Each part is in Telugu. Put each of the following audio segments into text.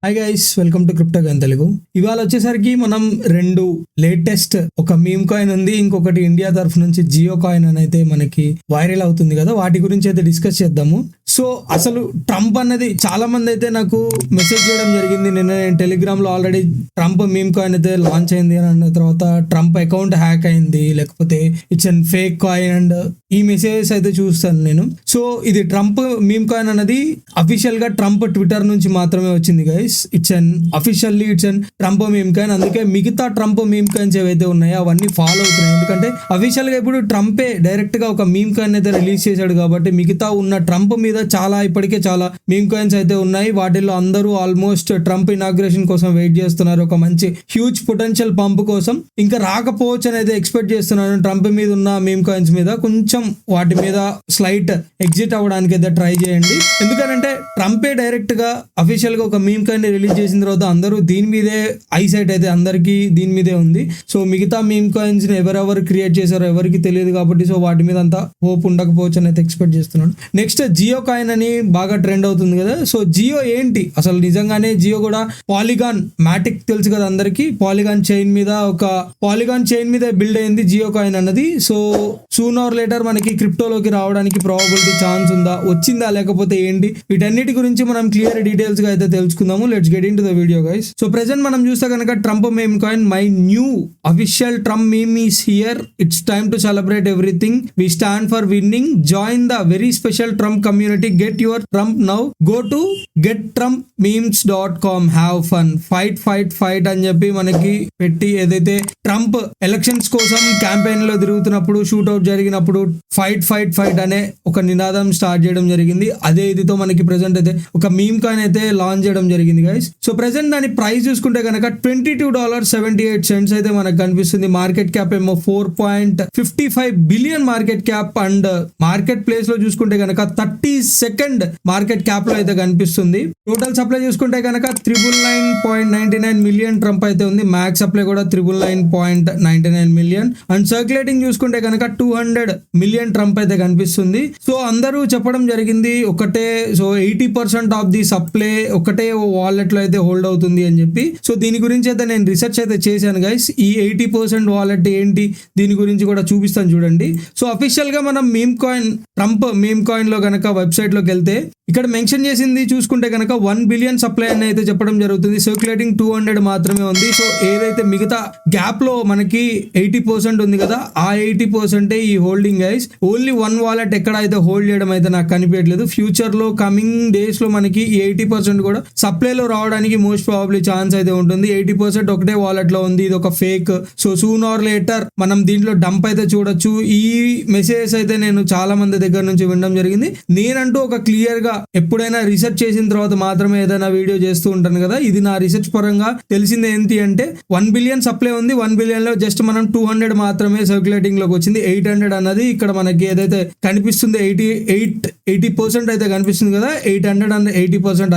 Hi guys, welcome to crypto gun Telugu. ఇవాళ వచ్చేసరికి మనం రెండు లేటెస్ట్ ఒక మీమ్ కాయిన్ ఉంది, ఇంకొకటి ఇండియా తరఫు నుంచి జియో కాయిన్ అని అయితే మనకి వైరల్ అవుతుంది కదా, వాటి గురించి అయితే డిస్కస్ చేద్దాము. సో అసలు ట్రంప్ అన్నది చాలా మంది అయితే నాకు మెసేజ్ చేయడం జరిగింది. నిన్న నేను టెలిగ్రామ్ లో ఆల్రెడీ ట్రంప్ మీమ్ కాయిన్ అయితే లాంచ్ అయింది అని అన్న తర్వాత ట్రంప్ అకౌంట్ హ్యాక్ అయింది, లేకపోతే it's an fake coin and ఈ మెసేజెస్ అయితే చూస్తాను నేను. సో ఇది ట్రంప్ మీమ్ కాయిన్ అన్నది అఫీషియల్ గా ట్రంప్ ట్విట్టర్ నుంచి మాత్రమే వచ్చింది guys. It's an Trump meme coin. అందుకే మిగతా ట్రంప్ మీమ్ కాయిన్స్ ఏవైతే ఉన్నాయో అవన్నీ ఫాలో అవుతున్నాయి, ఎందుకంటే అఫీషియల్ గా ఇప్పుడు ట్రంపే డైరెక్ట్ గా ఒక మీమ్ కాయిన్ అయితే రిలీజ్ చేశాడు కాబట్టి మిగతా ఉన్న ట్రంప్ మీద ఇప్పటికే చాలా మీమ్ కాయిన్స్ అయితే ఉన్నాయి. వాటిల్లో అందరూ ఆల్మోస్ట్ ట్రంప్ ఇనాగ్రేషన్ కోసం వెయిట్ చేస్తున్నారు, ఒక మంచి హ్యూజ్ పొటెన్షియల్ పంప్ కోసం. ఇంకా రాకపోవచ్చు అని అయితే ఎక్స్పెక్ట్ చేస్తున్నాను. ట్రంప్ మీద ఉన్న మీమ్ కాయిన్స్ మీద కొంచెం వాటి మీద స్లైట్ ఎగ్జిట్ అవ్వడానికి అయితే ట్రై చేయండి, ఎందుకంటే ట్రంపే డైరెక్ట్ గా అఫీషియల్ గా ఒక మీమ్ కాయిన్ రిలీజ్ చేసిన తర్వాత అందరూ దీని మీదే ఐసైట్ అయితే అందరికీ దీని మీదే ఉంది. సో మిగతా మీమ్ కాయిన్స్ ని ఎవరెవరు క్రియేట్ చేశారో ఎవరికి తెలియదు కాబట్టి సో వాటి మీద అంతా హోప్ ఉండకపోవచ్చు అని అయితే ఎక్స్పెక్ట్ చేస్తున్నాను. నెక్స్ట్ జియో కాయిన్ అని బాగా ట్రెండ్ అవుతుంది కదా. సో జియో ఏంటి అసలు? నిజంగానే జియో కూడా పాలిగాన్ మ్యాటిక్ తెలుసు కదా అందరికి, పాలిగాన్ చైన్ మీద బిల్డ్ అయింది జియో కాయిన్ అన్నది. సో సూన్ ఆర్ లేటర్ మనకి క్రిప్టోలోకి రావడానికి ప్రాబబిలిటీ ఛాన్స్ ఉందా, వచ్చిందా, లేకపోతే ఏంటి, వీటన్నిటి గురించి మనం క్లియర్ డీటెయిల్స్ గా అయితే తెలుసుకుందాము. Let's get into the video guys. So present మనం చూస్తే కనుక Trump meme coin, my new official Trump meme is here, it's time to celebrate everything, we stand for winning, join the very special Trump community, get your Trump now, go to gettrumpmemes.com, have fun, fight అని చెప్పి మనకి పెట్టి, ఏదైతే ట్రంప్ ఎలక్షన్స్ కోసం క్యాంపెయిన్ లో తిరుగుతున్నప్పుడు షూట్అవుట్ జరిగినప్పుడు ఫైట్ అనే ఒక నినాదం స్టార్ట్ చేయడం జరిగింది. అదే ఇదితో మనకి ప్రెసెంట్ అయితే ఒక మీమ్ కాయిన్ అయితే లాంచ్ చేయడం జరిగింది గైస్. సో ప్రెసెంట్ దాని ప్రైస్ చూసుకుంటే కనుక $22.78 అయితే మనకు కనిపిస్తుంది. మార్కెట్ క్యాప్ ఏమో 4.55 billion market cap and market place లో చూసుకుంటే కనుక 32nd మార్కెట్ క్యాప్ లో అయితే కనిపిస్తుంది. టోటల్ సప్లై చూసుకుంటే కనుక 999.99 మిలియన్ ట్రంప్ అయితే ఉంది. మ్యాక్స్ సప్లై కూడా 999.99 మిలియన్ అండ్ సర్క్యులేటింగ్ చూసుకుంటే కనుక 200 మిలియన్ ట్రంప్ అయితే కనిపిస్తుంది. సో అందరూ చెప్పడం జరిగింది ఒకటే, సో 80% ఆఫ్ ది సప్లై ఒకటే వాలెట్ లో అయితే హోల్డ్ అవుతుంది అని చెప్పి. సో దీని గురించి అయితే నేను రీసెర్చ్ అయితే చేశాను గైస్. ఈ 80% వాలెట్ ఏంటి, దీని గురించి కూడా చూపిస్తాను చూడండి. సో అఫీషియల్ గా మనం meme coin, Trump meme coin లో కనుక వెబ్సైట్ లోకి వెళ్తే ఇక్కడ మెన్షన్ చేసింది చూసుకుంటే కనుక 1 బిలియన్ సప్లై అని అయితే చెప్పడం జరుగుతుంది. సర్క్యులేటింగ్ 200 మాత్రమే ఉంది. సో ఏదైతే మిగతా గ్యాప్ లో మనకి 80% ఉంది కదా, ఆ 80% ఈ holding guys. Only one wallet ఎక్కడ అయితే హోల్డ్ చేయడం అయితే నాకు కనిపించట్లేదు. ఫ్యూచర్ లో కమింగ్ డేస్ లో మనకి ఈ 80% కూడా సప్లై లో రావడానికి మోస్ట్ ప్రాబబ్లీ ఛాన్స్ అయితే ఉంటుంది. 80% ఒకటే వాలెట్ లో ఉంది, ఇది ఒక fake. So soon or later మనం దీంట్లో డంప్ అయితే చూడొచ్చు. ఈ మెసేజెస్ అయితే నేను చాలా మంది దగ్గర నుంచి వినడం జరిగింది. నేనంటూ ఒక క్లియర్ గా ఎప్పుడైనా రీసెర్చ్ చేసిన తర్వాత మాత్రమే ఏదైనా వీడియో చేస్తూ ఉంటాను కదా. ఇది నా రీసెర్చ్ పరంగా తెలిసింది ఏంటి అంటే 1 బిలియన్ సప్లై ఉంది, 1 బిలియన్ లో జస్ట్ మనం 200 మాత్రమే సర్క్యులేటింగ్ లోకి వచ్చింది. 800 అన్నది ఇక్కడ మనకి ఏదైతే కనిపిస్తుంది 80% అయితే కనిపిస్తుంది కదా, 800 అన్న 80%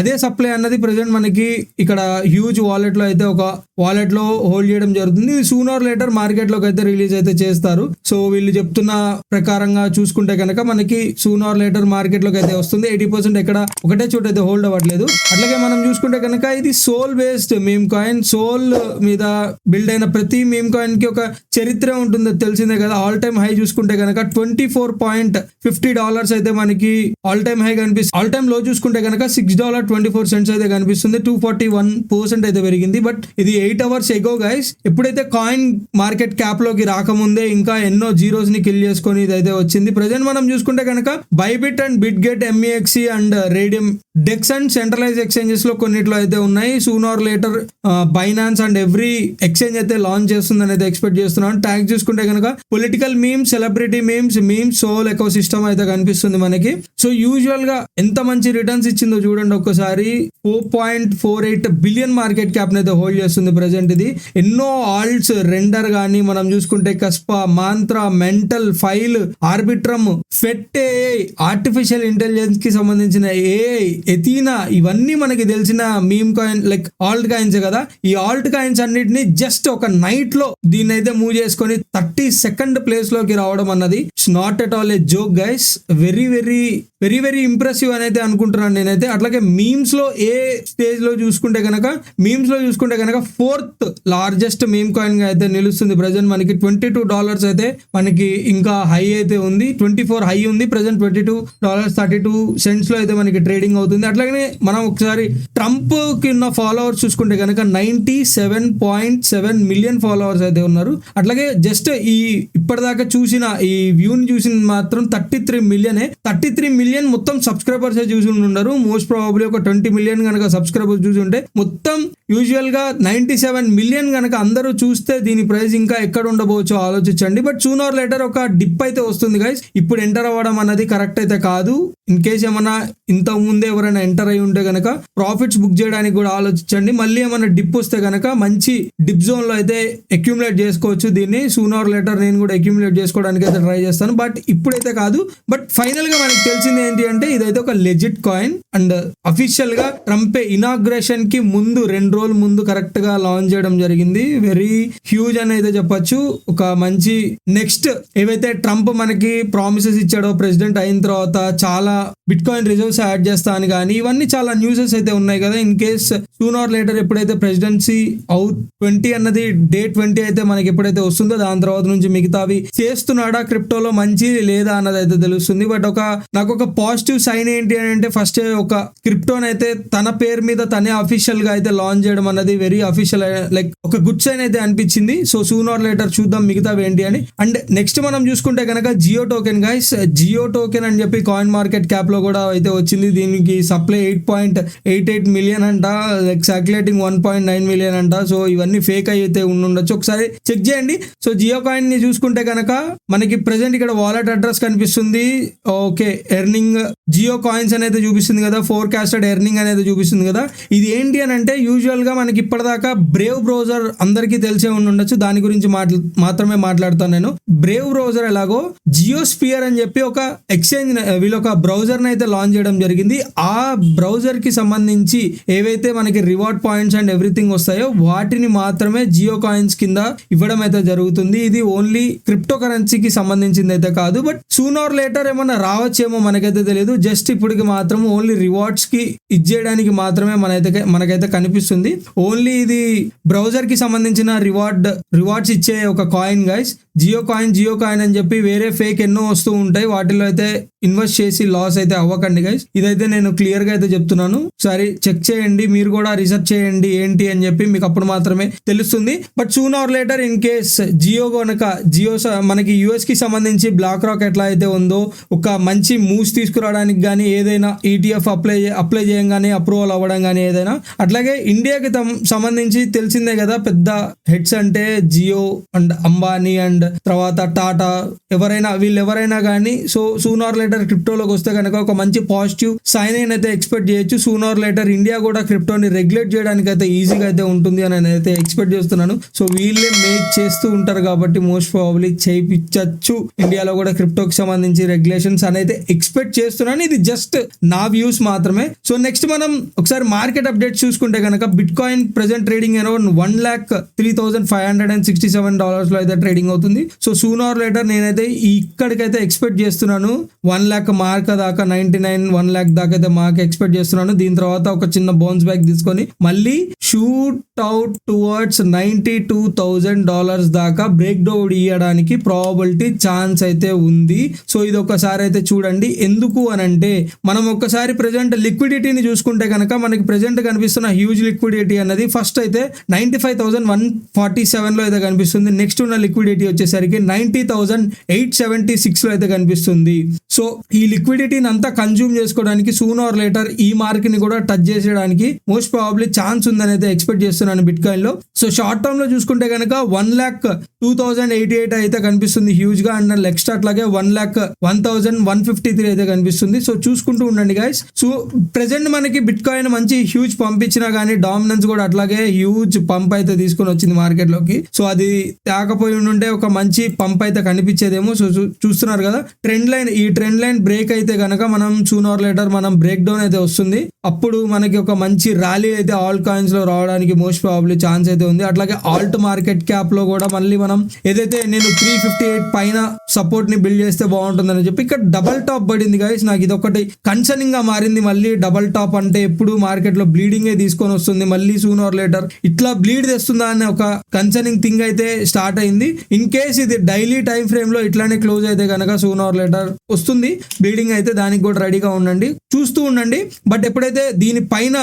అదే సప్లై అన్నది ప్రెసెంట్ మనకి ఇక్కడ హ్యూజ్ వాలెట్ లో అయితే ఒక వాలెట్ లో హోల్డ్ చేయడం జరుగుతుంది. సూన్ ఆర్ లేటర్ మార్కెట్ లోకి అయితే రిలీజ్ అయితే చేస్తారు. సో వీళ్ళు చెప్తున్న ప్రకారంగా చూసుకుంటే కనుక మనకి సూన్ ఆర్ లేటర్ మార్కెట్ లోకి అయితే వస్తుంది. 80% ఎక్కడ ఒకటే చోట అయితే హోల్డ్ అవ్వట్లేదు. అట్లాగే మనం చూసుకుంటే కనుక ఇది Sol based meme coin. Sol మీద బిల్డ్ అయిన ప్రతి మీమ్ కాయిన్ కి ఒక చరిత్ర ఉంటుంది, తెలిసిందే కదా. ఆల్ టైమ్ హై చూసుకుంటే కనుక $24.50 అయితే మనకి ఆల్ టైమ్ హై కనిపిస్తుంది. ఆల్ టైమ్ లో చూసుకుంటే కనుక $6.24 అయితే కనిపిస్తుంది. 241% అయితే పెరిగింది. బట్ ఇది 8 hours ఎగో గైస్. ఎప్పుడైతే కాయిన్ మార్కెట్ క్యాప్ లోకి రాకముందే ఇంకా ఎన్నో జీరోస్ ని కిల్ చేసుకొని ఇది అయితే వచ్చింది. ప్రెసెంట్ మనం చూసుకుంటే కనుక Bybit and Bitget, MEXC and Raydium DEX and centralise exchanges లో కొన్నిట్లో అయితే ఉన్నాయి. Soon or later Binance and every exchange అయితే లాంచ్ చేస్తుందని అయితే ఎక్స్పెక్ట్ చేస్తున్నాను. ట్యాగ్ చూసుకుంటే కనుక political memes, celebrity memes, Sol ecosystem అయితే కనిపిస్తుంది మనకి. సో యూజువల్ గా ఎంత మంచి రిటర్న్స్ ఇచ్చిందో చూడండి ఒక్కసారి. 4.48 బిలియన్ మార్కెట్ క్యాప్ అయితే హోల్డ్ చేస్తుంది ప్రెసెంట్ ఇది. ఎన్నో ఆల్ట్స్, రెండర్ గానీ మనం చూసుకుంటే కస్పా, మాంత్రా, మెంటల్, ఫైల్, ఆర్బిట్రమ్, ఫెట్ AI, ఆర్టిఫిషియల్ ఇంటెలిజెన్స్ కి సంబంధించిన AI ఎథీనా ఇవన్నీ మనకి తెలిసిన meme coin like Alt coins కదా. ఈ ఆల్ట్ కాయిన్స్ అన్నిటిని జస్ట్ ఒక నైట్ లో దీన్ని అయితే మూవ్ చేసుకొని 32nd ప్లేస్ లోకి రావడం అన్నది it's not at all A joke guys. Very very very very impressive అని అయితే అనుకుంటున్నాను నేనైతే. అట్లాగే మీమ్స్ లో ఏ స్టేజ్ లో చూసుకుంటే కనుక 4th లార్జెస్ట్ మీమ్ కాయిన్ గా అయితే నిలుస్తుంది ప్రెసెంట్. మనకి $22 అయితే మనకి ఇంకా హై అయితే ఉంది, 24 హై ఉంది ప్రెసెంట్. $22.32 లో అయితే మనకి ట్రేడింగ్ అవుతుంది. అట్లాగే మనం ఒకసారి ట్రంప్ కి ఉన్న ఫాలోవర్స్ చూసుకుంటే కనుక 97.7 మిలియన్ ఫాలోవర్స్ అయితే ఉన్నారు. అట్లాగే జస్ట్ ఈ ఇప్పటిదాకా చూసిన ఈ వ్యూని చూసిన మాత్రం 33 మిలియన్ మొత్తం సబ్స్క్రైబర్స్ చూసి ఉన్నారు. మోస్ట్ ప్రాబబ్లీ ఒక 20 మిలియన్ కనుక సబ్స్క్రైబర్స్ చూసి ఉంటే మొత్తం యూజువల్ గా 97 మిలియన్ కనుక అందరూ చూస్తే దీని ప్రైస్ ఇంకా ఎక్కడ ఉండబోచో ఆలోచించండి. బట్ సూన్ ఆర్ లేటర్ ఒక డిప్ అయితే వస్తుంది గైస్. ఇప్పుడు ఎంటర్ అవ్వడం అన్నది కరెక్ట్ అయితే కాదు. ఇన్ కేస్ ఏమన్నా ఇంత ముందే ఎవరైనా ఎంటర్ అయి ఉంటే కనుక ప్రాఫిట్స్ బుక్ చేయడానికి కూడా ఆలోచించండి. మళ్ళీ ఏమన్నా డిప్ వస్తే కనుక మంచి డిప్ జోన్ లో అయితే అక్యూములేట్ చేసుకోవచ్చు దీన్ని. సూన్ ఆర్ లేటర్ నేను కూడా అక్యూములేట్ చేసుకోవడానికి అయితే ట్రై చేస్తాను, బట్ ఇప్పుడైతే కాదు. బట్ ఫైనల్ గా మనకి తెలిసింది ఏంటి అంటే ఇదైతే ఒక లెజిట్ కాయిన్ అండ్ అఫీషియల్ గా ట్రంప్ ఇనాగ్రేషన్ కి ముందు 2 రోజుల ముందు కరెక్ట్ గా లాంచ్ చేయడం జరిగింది. వెరీ హ్యూజ్ అని అయితే చెప్పొచ్చు. ఒక మంచి నెక్స్ట్ ఏవైతే ట్రంప్ మనకి ప్రామిసెస్ ఇచ్చాడో ప్రెసిడెంట్ అయిన తర్వాత చాలా బిట్ కాయిన్ రిజర్వ్స్ యాడ్ చేస్తా అని కానీ ఇవన్నీ చాలా న్యూసెస్ అయితే ఉన్నాయి కదా. In case soon or later ఎప్పుడైతే ప్రెసిడెన్సీ 20 అన్నది డే 20 అయితే మనకి ఎప్పుడైతే వస్తుందో దాని తర్వాత నుంచి మిగతావి చేస్తున్నాడా క్రిప్టోలో మంచి లేదా అన్నది అయితే తెలుస్తుంది. బట్ నాకు ఒక పాజిటివ్ సైన్ ఏంటి అని అంటే ఫస్ట్ ఒక క్రిప్టోన్ అయితే తన పేరు మీద తనే అఫీషియల్ గా అయితే లాంచ్ చేయడం అన్నది వెరీ అఫీషియల్ లైక్ ఒక గుడ్ సైన్ అయితే అనిపించింది. సో సూన్ ఆర్ లేటర్ చూద్దాం మిగతావి ఏంటి అని. అండ్ నెక్స్ట్ మనం చూసుకుంటే కనుక Jio token guys. Jio token అని చెప్పి కాయిన్ మార్కెట్ క్యాప్ లో కూడా అయితే వచ్చింది. దీనికి సప్లై 8.88 మిలియన్ అంట, లైక్ సర్క్యులేటింగ్ 1.9 మిలియన్ అంట. సో ఇవన్నీ ఫేక్ అయితే ఉండొచ్చు, ఒకసారి చెక్ చేయండి. సో జియో కాయిన్ ని చూసుకుంటే కనుక మనకి ప్రెసెంట్ ఇక్కడ వాలెట్ అడ్రస్ కనిపిస్తుంది. ఓకే, ఎర్నింగ్ జియో కాయిన్స్ అనేది చూపిస్తుంది కదా, ఫోర్కాస్టెడ్ ఎర్నింగ్ అనేది చూపిస్తుంది కదా. ఇది ఏంటి అని అంటే యూజువల్ గా మనకి ఇప్పటిదాకా బ్రేవ్ బ్రౌజర్ అందరికీ తెలిసే ఉండొచ్చు, దాని గురించి మాత్రమే మాట్లాడుతాను నేను. బ్రేవ్ బ్రౌజర్ ఎలాగో జియో స్పియర్ అని చెప్పి ఒక ఎక్స్చేంజ్ వీళ్ళొక బ్రౌజర్ అయితే లాంచ్ చేయడం జరిగింది. ఆ బ్రౌజర్ కి సంబంధించి ఏవైతే మనకి రివార్డ్ పాయింట్స్ అండ్ ఎవ్రీథింగ్ వస్తాయో వాటిని మాత్రమే జియో కాయిన్స్ కింద ఇవ్వడం అయితే జరుగుతుంది. ఇది ఓన్లీ క్రిప్టో కరెన్సీకి సంబంధించింది అయితే కాదు. బట్ సూన్ ఆర్ లేటర్ ఏమన్నా రావచ్చేమో మనకైతే తెలియదు. జస్ట్ ఇప్పటికి మాత్రం ఓన్లీ రివార్డ్స్ కి ఇచ్చేయడానికి మాత్రమే మనకైతే కనిపిస్తుంది. ఓన్లీ ఇది బ్రౌజర్ కి సంబంధించిన రివార్డ్స్ ఇచ్చే ఒక కాయిన్ గైస్. జియో కాయిన్ అని చెప్పి వేరే ఫేక్ ఎన్నో వస్తూ ఉంటాయి, వాటిలో అయితే ఇన్వెస్ట్ చేసి లాస్ అయితే అవ్వకండి గైస్. ఇదైతే నేను క్లియర్ గా అయితే చెప్తున్నాను. సరే చెక్ చేయండి, మీరు కూడా రీసెర్చ్ చేయండి ఏంటి అని చెప్పి, మీకు అప్పుడు మాత్రమే తెలుస్తుంది. But soon or later in case Jio మనకి యుఎస్ కి సంబంధించి బ్లాక్ రాక్ ఎట్లా అయితే ఉందో ఒక మంచి మూవ్స్ తీసుకురావడానికి కానీ ఏదైనా ఈటీఎఫ్ అప్లై చేయంగానే అప్రూవల్ అవ్వడం కానీ ఏదైనా, అట్లాగే ఇండియాకి సంబంధించి తెలిసిందే కదా పెద్ద హెడ్స్ అంటే జియో అండ్ అంబానీ అండ్ తర్వాత టాటా వీళ్ళెవరైనా కానీ. సో సూన్ ఆర్ లేటర్ క్రిప్టోలోకి వస్తే కనుక ఒక మంచి పాజిటివ్ సైన్ అయితే ఎక్స్పెక్ట్ చేయొచ్చు. సూన్ ఆర్ లేటర్ ఇండియా కూడా క్రిప్టోని రెగ్యులేట్ చేయడానికి అయితే ఈజీగా అయితే ఉంటుంది అని అయితే ఎక్స్పెక్ట్ చేస్తున్నాను. సో వీళ్ళే మేక్ చేస్తూ ఉంటారు కాబట్టి మోస్ట్ ప్రాబబ్లీ చేయించచ్చు ఇండియాలో కూడా క్రిప్టోకి సంబంధించి రెగ్యులేషన్స్ అనేది ఎక్స్పెక్ట్ చేస్తున్నాను. ఇది జస్ట్ నా వ్యూస్ మాత్రమే. సో నెక్స్ట్ మనం ఒకసారి మార్కెట్ అప్డేట్స్ చూసుకుంటే కనుక bit coin present trading around $1,03,567 లో అయితే ట్రేడింగ్ అవుతుంది. సో సూన్ ఆర్ లేటర్ నేనైతే ఇక్కడికైతే ఎక్స్పెక్ట్ చేస్తున్నాను 1 lakh మార్క్ దాకా, 1 lakh దాకా అయితే మార్క్ ఎక్స్పెక్ట్ చేస్తున్నాను. దీని తర్వాత ఒక చిన్న బౌన్స్ బ్యాక్ తీసుకొని మళ్ళీ షూట్ అవుట్ టువర్డ్స్ $92,000 దాకా బ్రేక్ డౌన్ ఇవ్వడానికి ప్రాబిలిటీ ఛాన్స్ అయితే ఉంది. సో ఇది ఒకసారి అయితే చూడండి. ఎందుకు అని అంటే మనం ఒక్కసారి ప్రెసెంట్ లిక్విడిటీని చూసుకుంటే కనుక మనకి ప్రెసెంట్ కనిపిస్తున్న హ్యూజ్ లిక్విడిటీ అనేది ఫస్ట్ అయితే 95,147 లో అయితే కనిపిస్తుంది. నెక్స్ట్ ఉన్న లిక్విడిటీ వచ్చేసరికి 90,876 లో అయితే కనిపిస్తుంది. సో ఈ లిక్విడిటీని అంతా కన్జ్యూమ్ చేసుకోవడానికి సూన్ ఆర్ లేటర్ ఈ మార్క్ ని కూడా టచ్ చేసేయడానికి మోస్ట్ ప్రాబబ్లీ ఛాన్స్ ఉందని అయితే ఎక్స్పెక్ట్ చేస్తున్నాను బిట్ కాయిన్ లో. సో షార్ట్ టర్మ్ లో చూసుకుంటే కనుక 1,02,088 అయితే కనిపిస్తుంది హ్యూజ్ గా, అండ్ నెక్స్ట్ అట్లాగే 1,01,153 అయితే కనిపిస్తుంది. సో చూసుకుంటూ ఉండండి గైస్. సో ప్రెసెంట్ మనకి బిట్ కాయిన్ మంచి హ్యూజ్ పంప్ ఇచ్చినా కానీ డామినెన్స్ కూడా అట్లాగే హ్యూజ్ పంప్ అయితే తీసుకొని వచ్చింది మార్కెట్ లోకి. సో అది తేకపోయి ఉంటే ఒక మంచి పంప్ అయితే కనిపించేదేమో. సో చూస్తున్నారు కదా ఈ ట్రెండ్ లైన్ బ్రేక్ అయితే కనుక మనం సూన్ ఆర్ లేటర్ మనం బ్రేక్ డౌన్ అయితే వస్తుంది. అప్పుడు మనకి ఒక మంచి ర్యాలీ అయితే ఆల్ కాయిన్స్ లో రావడానికి మోస్ట్ ప్రాబబ్లీ ఛాన్స్ అయితే ఉంది. అట్లాగే ఆల్ట్ మార్కెట్ క్యాప్ లో కూడా మళ్ళీ మనం ఏదైతే నేను 358 పైన సపోర్ట్ ని బిల్డ్ చేస్తే బాగుంటుందని చెప్పి ఇక్కడ డబల్ టాప్ పడింది గైస్. నాకు ఇది ఒకటి కన్సర్నింగ్ గా మారింది. మళ్ళీ డబల్ టాప్ అంటే ఎప్పుడు మార్కెట్ లో బ్లీడింగ్ తీసుకొని వస్తుంది, మళ్ళీ సూన్ ఆర్ లేటర్ ఇట్లా బ్లీడ్ తెస్తుందా అనే ఒక కన్సర్నింగ్ థింగ్ అయితే స్టార్ట్ అయింది. ఇన్ కేస్ ఇది డైలీ టైం ఫ్రేమ్ లో ఇట్లానే క్లోజ్ అయితే కనుక సూన్ ఆర్ లేటర్ వస్తుంది బ్లీడింగ్ అయితే, దానికి కూడా రెడీగా ఉండండి, చూస్తూ ఉండండి. బట్ ఎప్పుడైతే దీనిపైన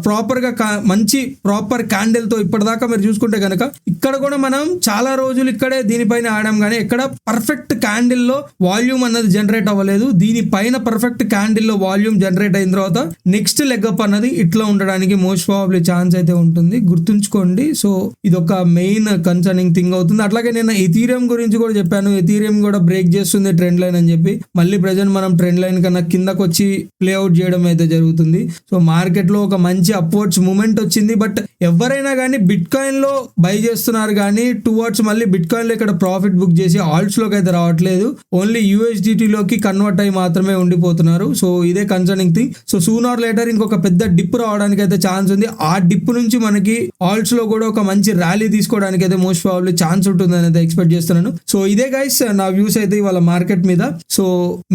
ప్రాపర్ గా మంచి ప్రాపర్ క్యాండిల్ తో ఇప్పటిదాకా మీరు చూసుకుంటే కనుక ఇక్కడ కూడా మనం చాలా రోజులు ఇక్కడే దీనిపైన ఆడాం, కానీ ఎక్కడ పర్ఫెక్ట్ క్యాండిల్ లో వాల్యూమ్ అన్నది జనరేట్ అవ్వలేదు. దీనిపైన పర్ఫెక్ట్ క్యాండిల్ లో వాల్యూమ్ జనరేట్ అయిన తర్వాత నెక్స్ట్ లెగ్ అప్ అన్నది ఇట్లా ఉండడానికి మోస్ట్ ప్రాబబ్లీ ఛాన్స్ అయితే ఉంటుంది, గుర్తుంచుకోండి. సో ఇది ఒక మెయిన్ కన్సర్నింగ్ థింగ్ అవుతుంది. అట్లాగే నేను ఎథీరియం గురించి కూడా చెప్పాను, ఎథీరియం కూడా బ్రేక్ చేస్తుంది ట్రెండ్ లైన్ అని చెప్పి. మళ్ళీ ప్రెజెంట్ మనం ట్రెండ్ లైన్ కన్నా కిందకు వచ్చి ప్లేఅవుట్ చేయడం అయితే జరుగుతుంది. సో మార్కెట్ లో ఒక మంచి అప్వర్డ్స్ మూమెంట్ వచ్చింది. బట్ ఎవరైనా కానీ బిట్ కాయిన్ లో బై చేస్తున్నారు, కానీ టువర్డ్స్ మళ్ళీ బిట్ కాయిన్ లో ఇక్కడ ప్రాఫిట్ బుక్ చేసి ఆల్ట్స్ లోకి అయితే రావట్లేదు, ఓన్లీ USDT లోకి కన్వర్ట్ అయ్యి మాత్రమే ఉండిపోతున్నారు. సో ఇదే concerning thing. So soon or later ఇంకొక పెద్ద డిప్ రావడానికి అయితే ఛాన్స్ ఉంది. ఆ డిప్ నుంచి మనకి ఆల్ట్స్ లో కూడా ఒక మంచి ర్యాలీ తీసుకోవడానికి అయితే మోస్ట్ ప్రాబబ్లీ ఛాన్స్ ఉంటుందని అయితే ఎక్స్పెక్ట్ చేస్తున్నాను. సో ఇదే గైస్ నా వ్యూస్ అయితే ఇవాళ మార్కెట్ మీద. సో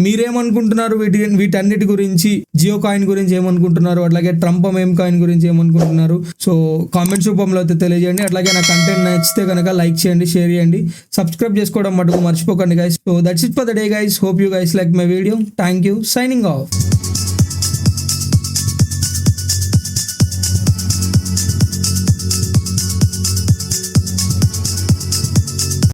మీరేమనుకుంటున్నారు వీటన్నిటి గురించి, జియో కాయిన్ గురించి ఏమనుకుంటున్నారు, అట్లాగే ట్రంప్ మేమ్ కాయిన్ గురించి ఏమనుకుంటున్నారు? సో కామెంట్స్ రూపంలో అయితే తెలియజేయండి. అట్లాగే నా కంటెంట్ నచ్చితే కనుక లైక్ చేయండి, షేర్ చేయండి, సబ్స్క్రైబ్ చేసుకోవడం మటుకు మర్చిపోకండి guys. So that's it for the day guys. Hope you guys like my video. Thank you. Signing off.